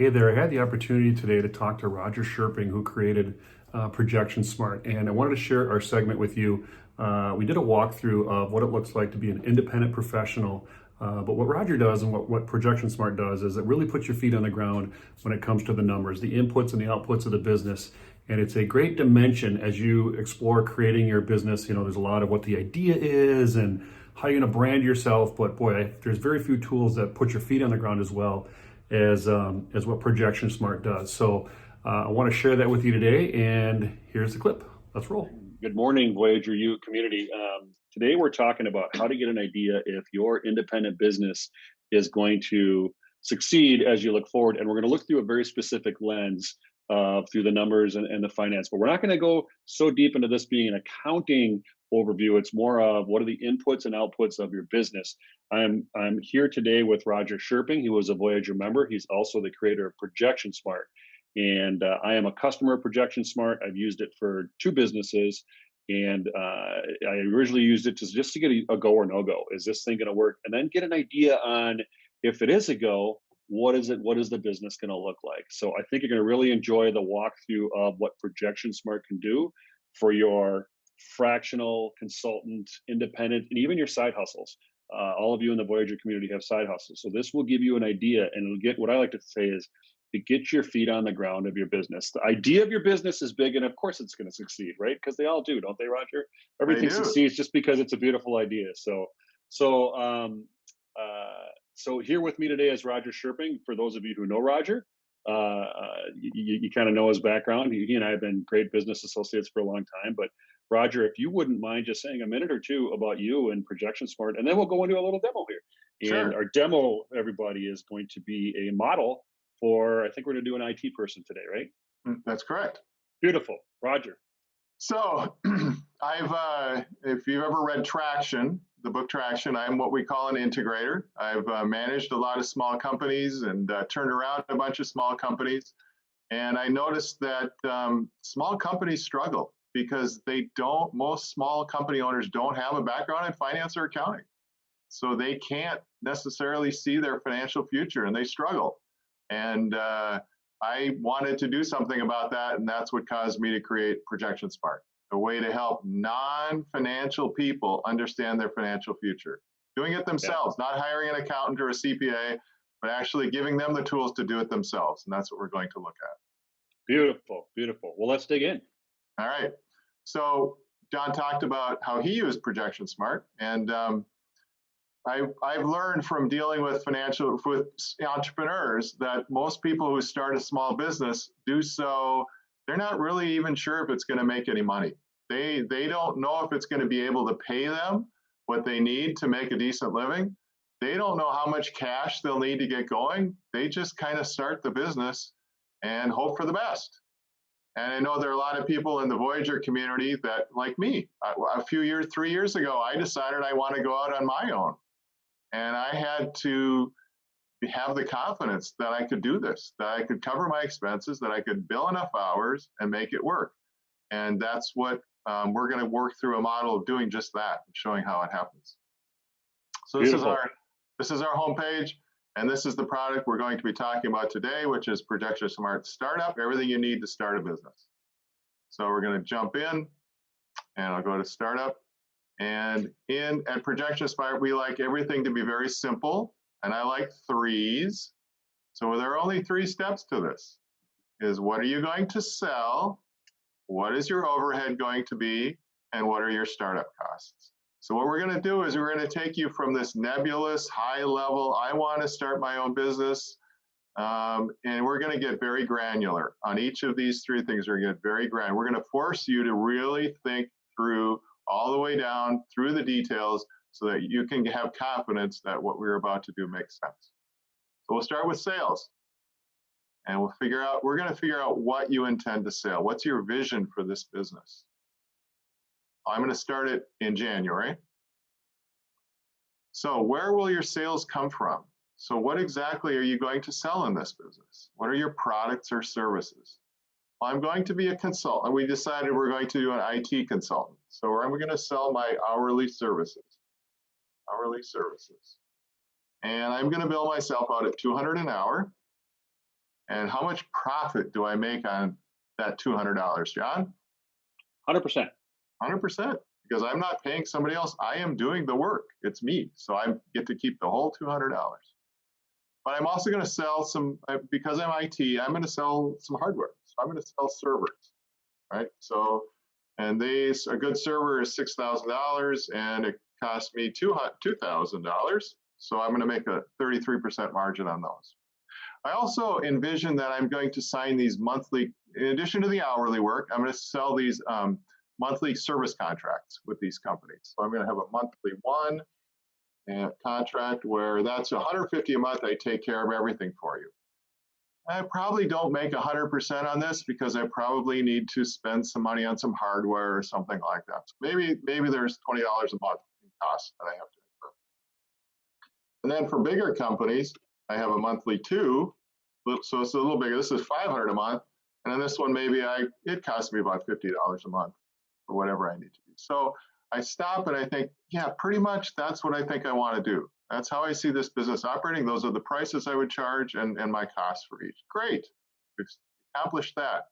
Hey there, I had the opportunity today to talk to Roger Sherping, who created Projection Smart, and I wanted to share our segment with you. We did a walkthrough of what it looks like to be an independent professional, but what Roger does and what Projection Smart does is it really puts your feet on the ground when it comes to the numbers, the inputs and the outputs of the business. And it's a great dimension as you explore creating your business. You know, there's a lot of what the idea is and how you're going to brand yourself, but boy, there's very few tools that put your feet on the ground as well as what Projection Smart does. So I want to share that with you today, and here's the clip. Let's roll. Good morning, Voyager U community. Today we're talking about how to get an idea if your independent business is going to succeed as you look forward, and we're going to look through a very specific lens through the numbers and the finance. But we're not going to go so deep into this being an accounting overview. It's more of what are the inputs and outputs of your business. I'm here today with Roger Sherping. He was a Voyager member. He's also the creator of Projection Smart. And I am a customer of Projection Smart. I've used it for two businesses. And I originally used it just to get a go or no go. Is this thing going to work? And then get an idea on if it is a go, what is it? What is the business going to look like? So I think you're going to really enjoy the walkthrough of what Projection Smart can do for your fractional, consultant, independent, and even your side hustles. All of you in the Voyager community have side hustles. So this will give you an idea, and it'll get what I like to say is to get your feet on the ground of your business. The idea of your business is big, and of course it's going to succeed, right? Because they all do, don't they, Roger? Everything succeeds just because it's a beautiful idea. So, so here with me today is Roger Sherping. For those of you who know Roger, you kind of know his background. He and I have been great business associates for a long time. But Roger, if you wouldn't mind just saying a minute or two about you and Projection Smart, and then we'll go into a little demo here. Sure. And our demo, everybody, is going to be a model for, I think we're going to do an IT person today, right? That's correct. Beautiful. Roger. So if you've ever read Traction, the book Traction, I'm what we call an integrator. I've managed a lot of small companies and turned around a bunch of small companies. And I noticed that small companies struggle because most small company owners don't have a background in finance or accounting. So they can't necessarily see their financial future and they struggle. And I wanted to do something about that, and that's what caused me to create Projection Smart, a way to help non-financial people understand their financial future. Doing it themselves, not hiring an accountant or a CPA, but actually giving them the tools to do it themselves. And that's what we're going to look at. Beautiful, beautiful. Well, let's dig in. All right. So John talked about how he used Projection Smart, and I've learned from dealing with entrepreneurs that most people who start a small business do so, they're not really even sure if it's going to make any money. They don't know if it's going to be able to pay them what they need to make a decent living. They don't know how much cash they'll need to get going. They just kind of start the business and hope for the best. And I know there are a lot of people in the Voyager community that, like me, 3 years ago, I decided I want to go out on my own. And I had to have the confidence that I could do this, that I could cover my expenses, that I could bill enough hours and make it work. And that's what we're going to work through a model of doing just that, showing how it happens. So this is our homepage, and this is the product we're going to be talking about today, which is Projection Smart Startup, everything you need to start a business. So we're going to jump in, and I'll go to Startup. And at Projection Smart, we like everything to be very simple, and I like threes. So there are only 3 steps to this. Is what are you going to sell? What is your overhead going to be? And what are your startup costs? So what we're going to do is we're going to take you from this nebulous, high level, I want to start my own business, and we're going to get very granular. On each of these 3 things, we're going to get very granular. We're going to force you to really think through all the way down through the details so that you can have confidence that what we're about to do makes sense. So we'll start with sales. And we're going to figure out what you intend to sell. What's your vision for this business? I'm going to start it in January. So where will your sales come from? So what exactly are you going to sell in this business? What are your products or services? Well, I'm going to be a consultant. We decided we're going to do an IT consultant. So I'm going to sell my hourly services. And I'm going to bill myself out at $200 an hour. And how much profit do I make on that $200, John? 100%. 100%, because I'm not paying somebody else. I am doing the work. It's me. So I get to keep the whole $200. But I'm also going to sell some, because I'm IT, I'm going to sell some hardware. So I'm going to sell servers, right? So, and a good server is $6,000 and it cost me $2,000. So I'm going to make a 33% margin on those. I also envision that I'm going to sign these monthly, in addition to the hourly work, I'm going to sell these monthly service contracts with these companies. So I'm going to have a monthly one contract where that's $150 a month. I take care of everything for you. I probably don't make 100% on this because I probably need to spend some money on some hardware or something like that. So maybe there's $20 a month in costs that I have to incur. And then for bigger companies, I have a monthly two, so it's a little bigger. This is $500 a month, and then this one it costs me about $50 a month for whatever I need to do. So I stop and I think, yeah, pretty much that's what I think I want to do. That's how I see this business operating. Those are the prices I would charge and my costs for each. Great, we've accomplished that.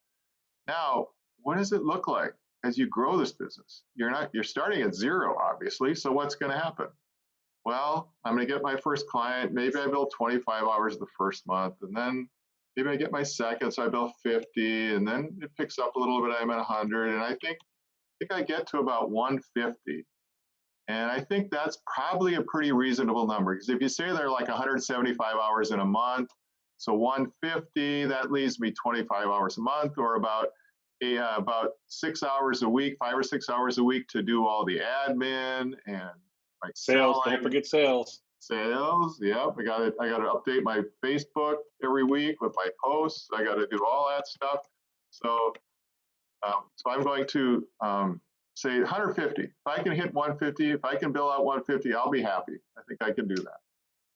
Now, what does it look like as you grow this business? You're starting at zero, obviously. So what's going to happen? Well, I'm going to get my first client. Maybe I bill 25 hours the first month, and then maybe I get my second, so I bill 50, and then it picks up a little bit. I'm at 100, and I think I get to about 150. And I think that's probably a pretty reasonable number, because if you say they're like 175 hours in a month, so 150, that leaves me 25 hours a month, or about 6 hours a week, 5 or 6 hours a week to do all the admin and like Sales, don't forget sales. Sales, yep. I got to update my Facebook every week with my posts. I got to do all that stuff. So I'm going to say 150. If I can hit 150, if I can bill out 150, I'll be happy. I think I can do that.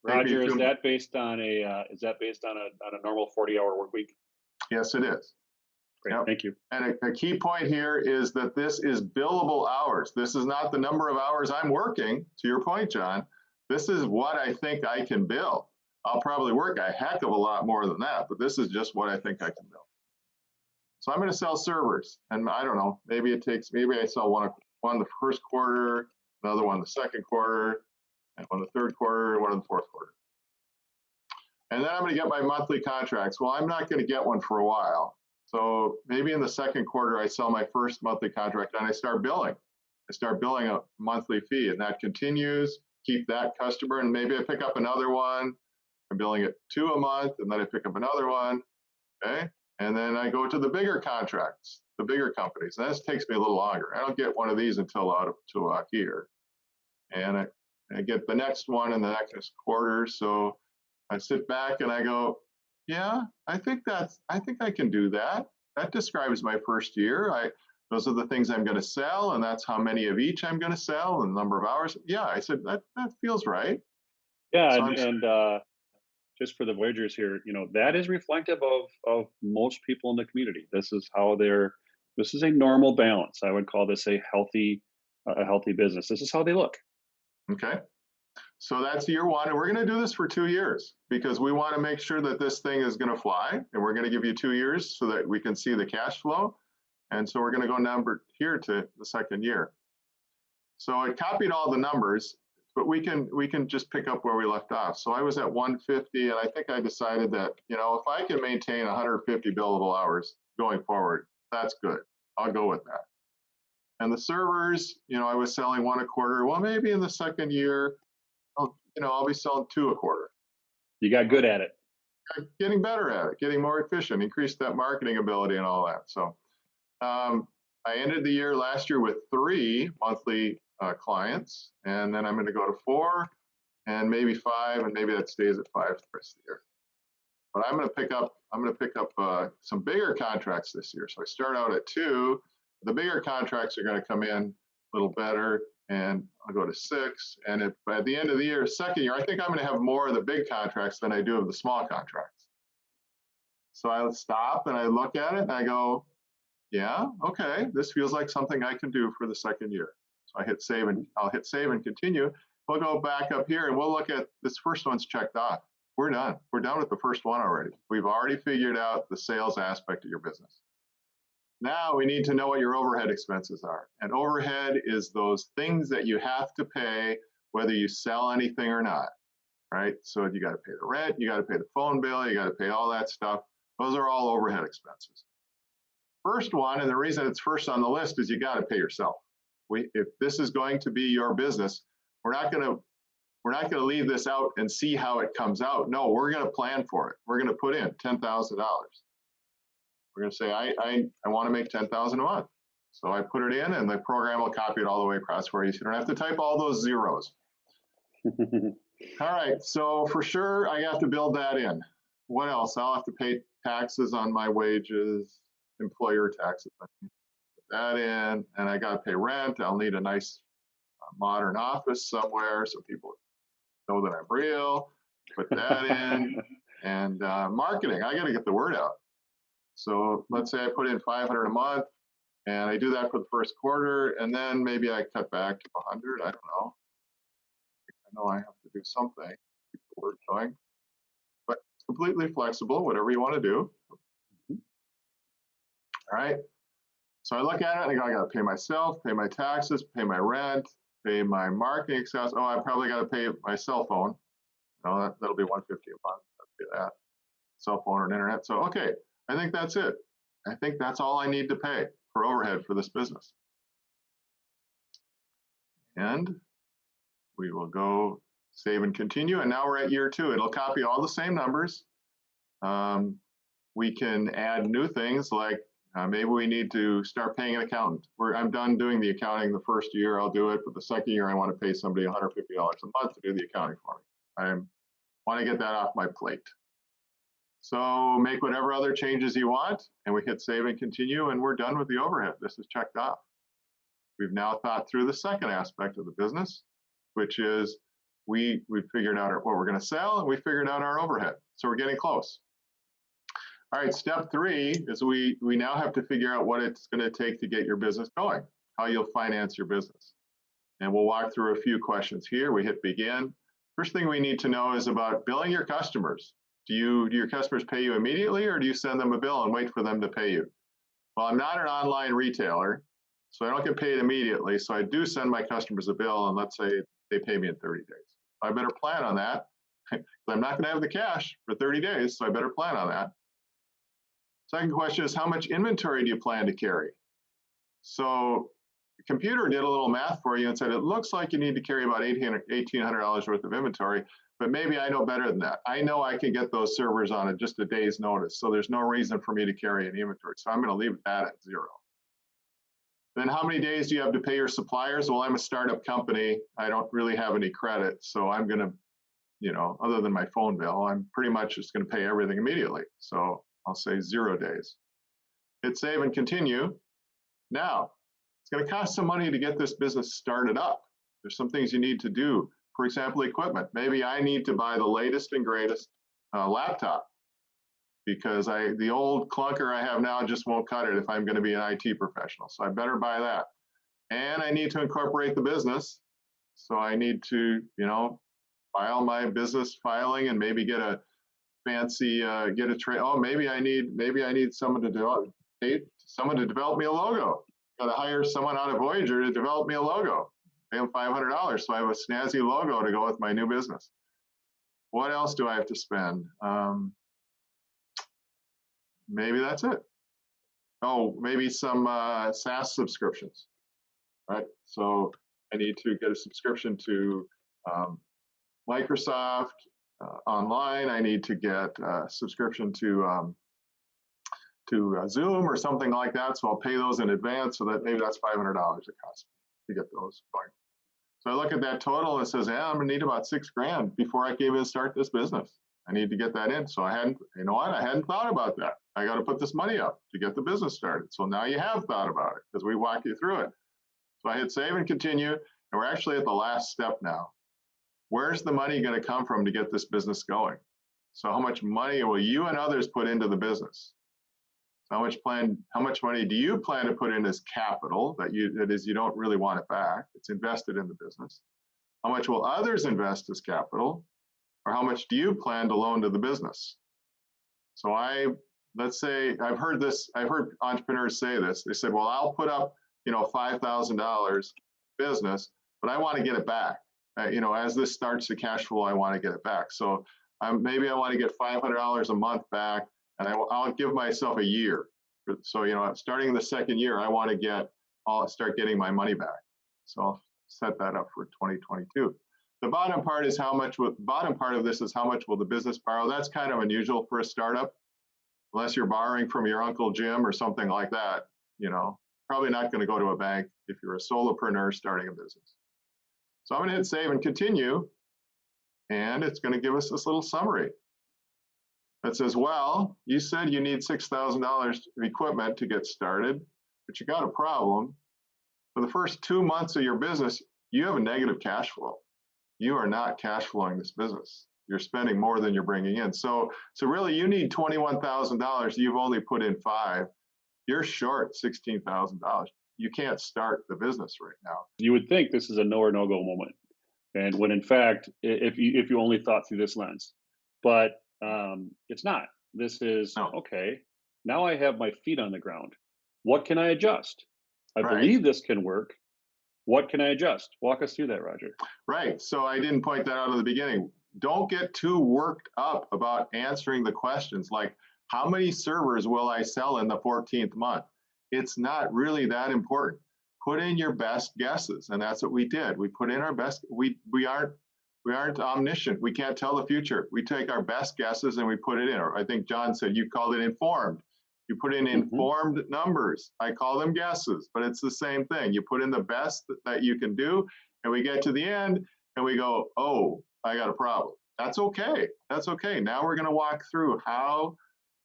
Roger, is that based on a normal 40-hour work week? Yes, it is. Great, yep. Thank you. And a key point here is that this is billable hours. This is not the number of hours I'm working, to your point, John. This is what I think I can bill. I'll probably work a heck of a lot more than that, but this is just what I think I can bill. So I'm going to sell servers, and I don't know, maybe I sell one the first quarter, another one the second quarter, and one the third quarter, and one in the fourth quarter. And then I'm going to get my monthly contracts. Well, I'm not going to get one for a while. So maybe in the second quarter, I sell my first monthly contract and I start billing. I start billing a monthly fee, and that continues, keep that customer, and maybe I pick up another one. I'm billing it 2 a month, and then I pick up another one, okay? And then I go to the bigger contracts, the bigger companies. And this takes me a little longer. I don't get one of these until out to here. And I get the next one in the next quarter. So I sit back and I go, yeah, I think I can do that. That describes my first year. Those are the things I'm going to sell, and that's how many of each I'm going to sell, and the number of hours. Yeah, I said that feels right. Yeah, so just for the Voyagers here, that is reflective of most people in the community. This is a normal balance. I would call this a healthy business. This is how they look. Okay. So that's year one, and we're going to do this for 2 years because we want to make sure that this thing is going to fly, and we're going to give you 2 years so that we can see the cash flow. And so we're going to go number here to the second year. So I copied all the numbers, but we can just pick up where we left off. So I was at 150, and I think I decided that, if I can maintain 150 billable hours going forward, that's good. I'll go with that. And the servers, I was selling 1 a quarter. Well, maybe in the second year, I'll be selling 2 a quarter. You got good at it. Getting better at it, getting more efficient, increased that marketing ability and all that. So I ended the year last year with 3 monthly clients, and then I'm going to go to 4 and maybe 5, and maybe that stays at 5 the rest of the year. But I'm going to pick up some bigger contracts this year. So I start out at 2. The bigger contracts are going to come in a little better, and I'll go to 6. And by the end of the year, second year, I think I'm going to have more of the big contracts than I do of the small contracts. So I stop and I look at it and I go, yeah, okay, this feels like something I can do for the second year. So I hit save, and I'll hit save and continue. We'll go back up here and we'll look at this first one's checked off. we're done. We're done with the first one already. We've already figured out the sales aspect of your business. Now we need to know what your overhead expenses are. And overhead is those things that you have to pay whether you sell anything or not, right? So you got to pay the rent, you got to pay the phone bill, you got to pay all that stuff. Those are all overhead expenses. First one, and the reason it's first on the list, is you got to pay yourself. If this is going to be your business, we're not going to leave this out and see how it comes out. No, we're going to plan for it. We're going to put in $10,000. We're going to say, I want to make $10,000 a month. So I put it in, and the program will copy it all the way across for you. So you don't have to type all those zeros. All right, so for sure, I have to build that in. What else? I'll have to pay taxes on my wages, employer taxes. Put that in, and I got to pay rent. I'll need a nice modern office somewhere so people know that I'm real. Put that in. And marketing, I got to get the word out. So let's say I put in $500 a month, and I do that for the first quarter, and then maybe I cut back to 100. I don't know. I know I have to do something to keep the word going, but it's completely flexible, whatever you want to do. All right. So I look at it and I got to pay myself, pay my taxes, pay my rent, pay my marketing expense. Oh, I probably got to pay my cell phone. That'll be $150 a month. I'll pay that. Cell phone or internet. So, okay, I think that's it. I think that's all I need to pay for overhead for this business. And we will go save and continue. And now we're at year 2. It'll copy all the same numbers. We can add new things like maybe we need to start paying an accountant. I'm done doing the accounting the first year, I'll do it, but the second year I want to pay somebody $150 a month to do the accounting for me. I want to get that off my plate. So make whatever other changes you want, and we hit save and continue, and we're done with the overhead. This is checked off. We've now thought through the second aspect of the business, which is we figured out what we're going to sell, and we figured out our overhead. So we're getting close. All right, step 3 is we now have to figure out what it's going to take to get your business going, how you'll finance your business. And we'll walk through a few questions here. We hit begin. First thing we need to know is about billing your customers. Do your customers pay you immediately, or do you send them a bill and wait for them to pay you? Well, I'm not an online retailer, so I don't get paid immediately. So I do send my customers a bill, and let's say they pay me in 30 days. I better plan on that. I'm not going to have the cash for 30 days, so I better plan on that. Second question is, how much inventory do you plan to carry? So the computer did a little math for you and said, it looks like you need to carry about $1,800 worth of inventory, but maybe I know better than that. I know I can get those servers on just a day's notice, so there's no reason for me to carry any inventory. So I'm going to leave that at 0. Then how many days do you have to pay your suppliers? Well, I'm a startup company. I don't really have any credit, so I'm going to, other than my phone bill, I'm pretty much just going to pay everything immediately. So I'll say 0 days. Hit save and continue. Now, it's going to cost some money to get this business started up. There's some things you need to do. For example, equipment. Maybe I need to buy the latest and greatest laptop because the old clunker I have now just won't cut it if I'm going to be an IT professional. So I better buy that. And I need to incorporate the business. So I need to, file my business filing and maybe get a fancy maybe I need someone to develop me a logo. Got to hire someone out of Voyager to develop me a logo. Pay them $500 so I have a snazzy logo to go with my new business. What else do I have to spend? Maybe that's it. Oh, maybe some SaaS subscriptions, right? So I need to get a subscription to Microsoft online. I need to get a subscription to Zoom or something like that. So I'll pay those in advance, so that maybe that's $500 it costs me to get those going. So I look at that total and it says, yeah, I'm gonna need about $6,000 before I can even start this business. I need to get that in. So I hadn't thought about that. I got to put this money up to get the business started. So now you have thought about it because we walk you through it. So I hit save and continue, and we're actually at the last step now. Where's the money going to come from to get this business going? So how much money will you and others put into the business? How much money do you plan to put in as capital that you don't really want it back? It's invested in the business. How much will others invest as capital? or how much do you plan to loan to the business? So let's say I've heard entrepreneurs say this. They said, well, I'll put up, $5,000 business, but I want to get it back. As this starts to cash flow, I want to get it back. So maybe I want to get $500 a month back, and I'll give myself a year. So, starting the second year, I want to start getting my money back. So I'll set that up for 2022. The bottom part of this is how much will the business borrow? That's kind of unusual for a startup, unless you're borrowing from your Uncle Jim or something like that. Probably not going to go to a bank if you're a solopreneur starting a business. So I'm going to hit save and continue, and it's going to give us this little summary that says, well, you said you need $6,000 of equipment to get started, but you got a problem. For the first 2 months of your business, you have a negative cash flow. You are not cash flowing this business. You're spending more than you're bringing in. So really, you need $21,000. You've only put in $5,000. You're short $16,000. You can't start the business right now. You would think this is a no or no go moment, and when in fact, if you only thought through this lens, but it's not. This is okay. Now I have my feet on the ground. What can I adjust? I believe this can work. What can I adjust? Walk us through that, Roger. Right. So I didn't point that out at the beginning. Don't get too worked up about answering the questions like, how many servers will I sell in the 14th month? It's not really that important. Put in your best guesses. And that's what we did. We put in our best. We aren't omniscient. We can't tell the future. We take our best guesses and we put it in. Or I think John said you called it informed. You put in informed numbers. I call them guesses, but it's the same thing. You put in the best that you can do, and we get to the end and we go, oh, I got a problem. That's okay. That's okay. Now we're going to walk through how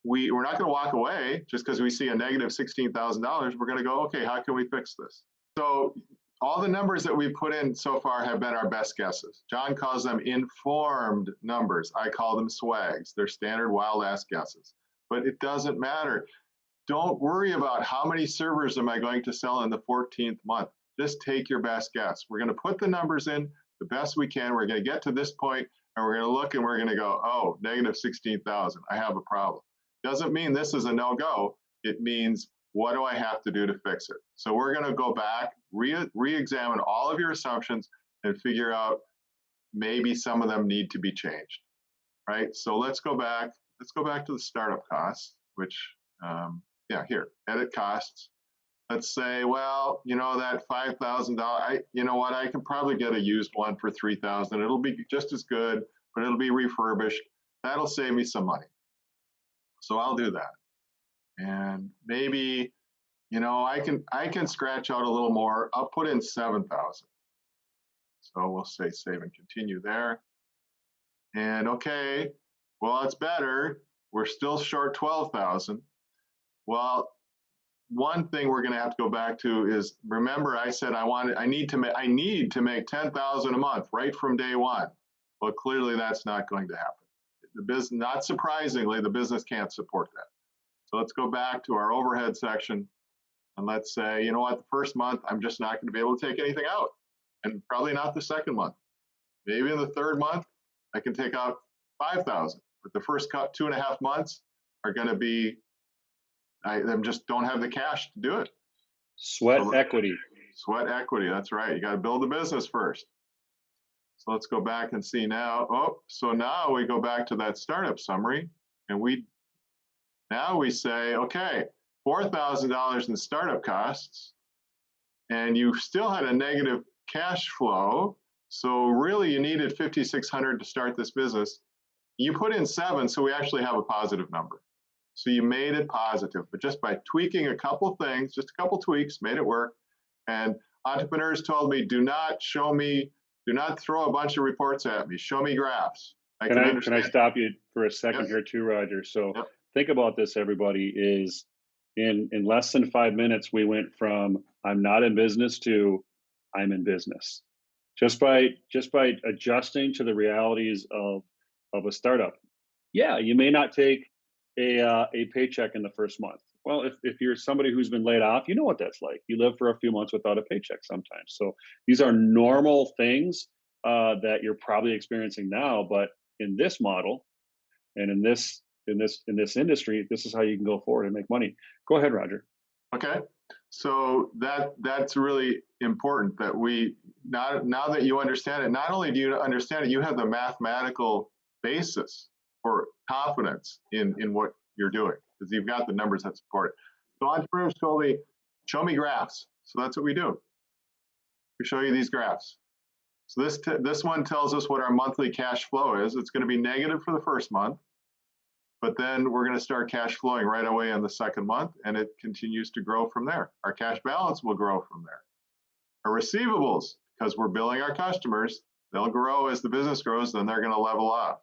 we're not going to walk away just because we see a negative $16,000. We're going to go, okay, how can we fix this? So all the numbers that we put in so far have been our best guesses. John calls them informed numbers. I call them swags. They're standard wild ass guesses. But it doesn't matter. Don't worry about how many servers am I going to sell in the 14th month. Just take your best guess. We're going to put the numbers in the best we can. We're going to get to this point, and we're going to look, and we're going to go, oh, negative 16,000. I have a problem. Doesn't mean this is a no-go. It means, what do I have to do to fix it? So we're going to go back, re-examine all of your assumptions, and figure out maybe some of them need to be changed, right? So let's go back. Let's go back to the startup costs, which, here, edit costs. Let's say, well, that $5,000, you know what, I can probably get a used one for $3,000. It'll be just as good, but it'll be refurbished. That'll save me some money. So I'll do that. And maybe, I can scratch out a little more. I'll put in 7,000. So we'll say save and continue there. And okay, well, it's better. We're still short 12,000. Well, one thing we're going to have to go back to is, remember I said I need to make 10,000 a month right from day one. Well, clearly that's not going to happen. The business, not surprisingly, the business can't support that. So let's go back to our overhead section, and let's say, you know what, the first month I'm just not going to be able to take anything out, and probably not the second month. Maybe in the third month I can take out 5,000. But the first 2.5 months are going to be, I just don't have the cash to do it. Sweat equity. Sweat equity, that's right. You got to build the business first. So let's go back and see now. Oh, so now we go back to that startup summary, and now we say, okay, $4,000 in startup costs, and you still had a negative cash flow. So really you needed $5,600 to start this business. You put in 7, so we actually have a positive number. So you made it positive, but just by tweaking a couple things, just a couple tweaks, made it work. And entrepreneurs told me, do not throw a bunch of reports at me. Show me graphs. Can I stop you for a second here too, Roger? So think about this, everybody, is in less than 5 minutes, we went from I'm not in business to I'm in business. Just by adjusting to the realities of a startup. Yeah, you may not take a paycheck in the first month. Well, if you're somebody who's been laid off, you know what that's like. You live for a few months without a paycheck sometimes. So these are normal things that you're probably experiencing now, but in this model and in this industry, this is how you can go forward and make money. Go ahead, Roger. Okay, so that's really important that we now that you understand it, not only do you understand it, you have the mathematical basis for confidence in what you're doing because you've got the numbers that support it. So entrepreneurs told me, show me graphs. So that's what we do. We show you these graphs. So this one tells us what our monthly cash flow is. It's going to be negative for the first month, but then we're going to start cash flowing right away in the second month, and it continues to grow from there. Our cash balance will grow from there. Our receivables, because we're billing our customers, they'll grow as the business grows, then they're going to level off.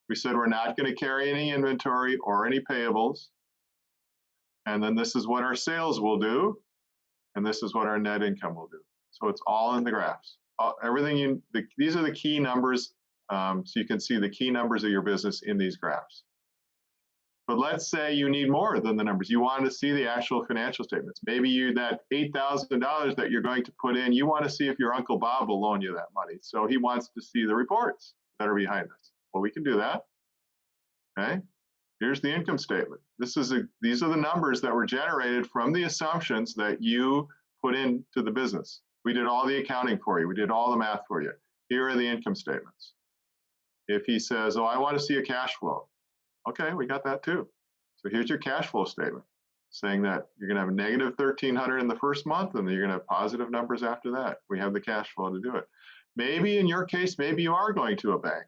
We said we're not going to carry any inventory or any payables. And then this is what our sales will do, and this is what our net income will do. So it's all in the graphs. These are the key numbers, so you can see the key numbers of your business in these graphs. But let's say you need more than the numbers. You want to see the actual financial statements. Maybe that $8,000 that you're going to put in, you want to see if your Uncle Bob will loan you that money. So he wants to see the reports that are behind this. Well, we can do that. Okay. Here's the income statement. These are the numbers that were generated from the assumptions that you put into the business. We did all the accounting for you. We did all the math for you. Here are the income statements. If he says, oh, I want to see a cash flow. Okay, we got that too. So here's your cash flow statement saying that you're going to have a negative 1,300 in the first month, and then you're going to have positive numbers after that. We have the cash flow to do it. Maybe in your case, maybe you are going to a bank.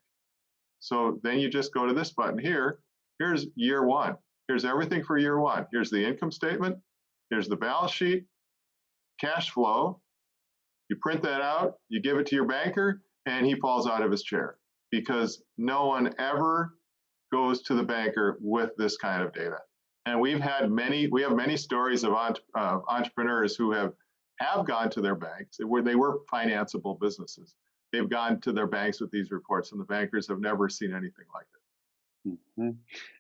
So then you just go to this button here. Here's year one. Here's everything for year one. Here's the income statement. Here's the balance sheet, cash flow. You print that out, you give it to your banker, and he falls out of his chair because no one ever goes to the banker with this kind of data. And we have many stories of entrepreneurs who have gone to their banks. They were financeable businesses. They've gone to their banks with these reports, and the bankers have never seen anything like it. Mm-hmm.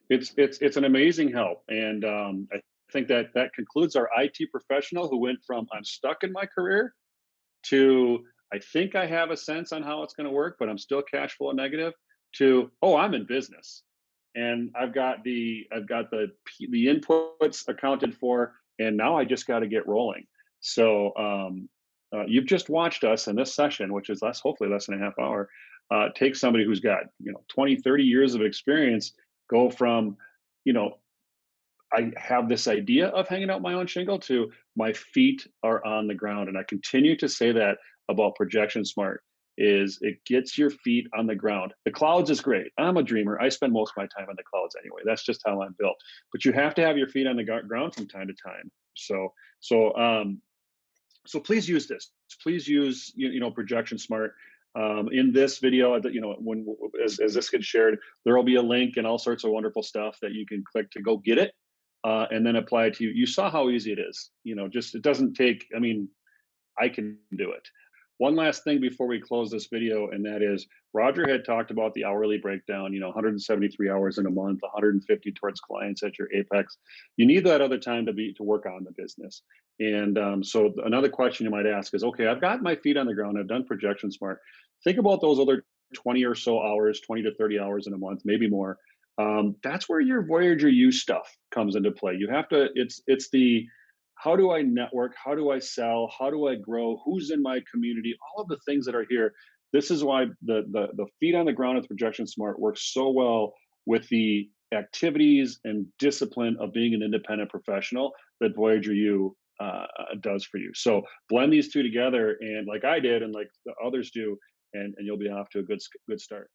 It's an amazing help, and I think that concludes our IT professional who went from I'm stuck in my career to I think I have a sense on how it's going to work, but I'm still cash flow negative, to I'm in business and I've got the inputs accounted for, and now I just got to get rolling. So you've just watched us in this session, which is hopefully less than a half hour, take somebody who's got 20, 30 years of experience, go from I have this idea of hanging out my own shingle to my feet are on the ground. And I continue to say that about Projection Smart is it gets your feet on the ground. The clouds is great. I'm a dreamer. I spend most of my time on the clouds anyway. That's just how I'm built. But you have to have your feet on the ground from time to time. So please use this. Please use Projection Smart. In this video, as this gets shared, there will be a link and all sorts of wonderful stuff that you can click to go get it. And then apply it to you. You saw how easy it is. It doesn't take, I can do it. One last thing before we close this video, and that is Roger had talked about the hourly breakdown, 173 hours in a month, 150 towards clients at your apex. You need that other time to work on the business. And so another question you might ask is, okay, I've got my feet on the ground. I've done Projection Smart. Think about those other 20 or so hours, 20 to 30 hours in a month, maybe more. That's where your Voyager U stuff comes into play. You have to, it's the, how do I network? How do I sell? How do I grow? Who's in my community? All of the things that are here. This is why the feet on the ground with Projection Smart works so well with the activities and discipline of being an independent professional that Voyager U does for you. So blend these two together, and like I did, and like the others do, and you'll be off to a good start.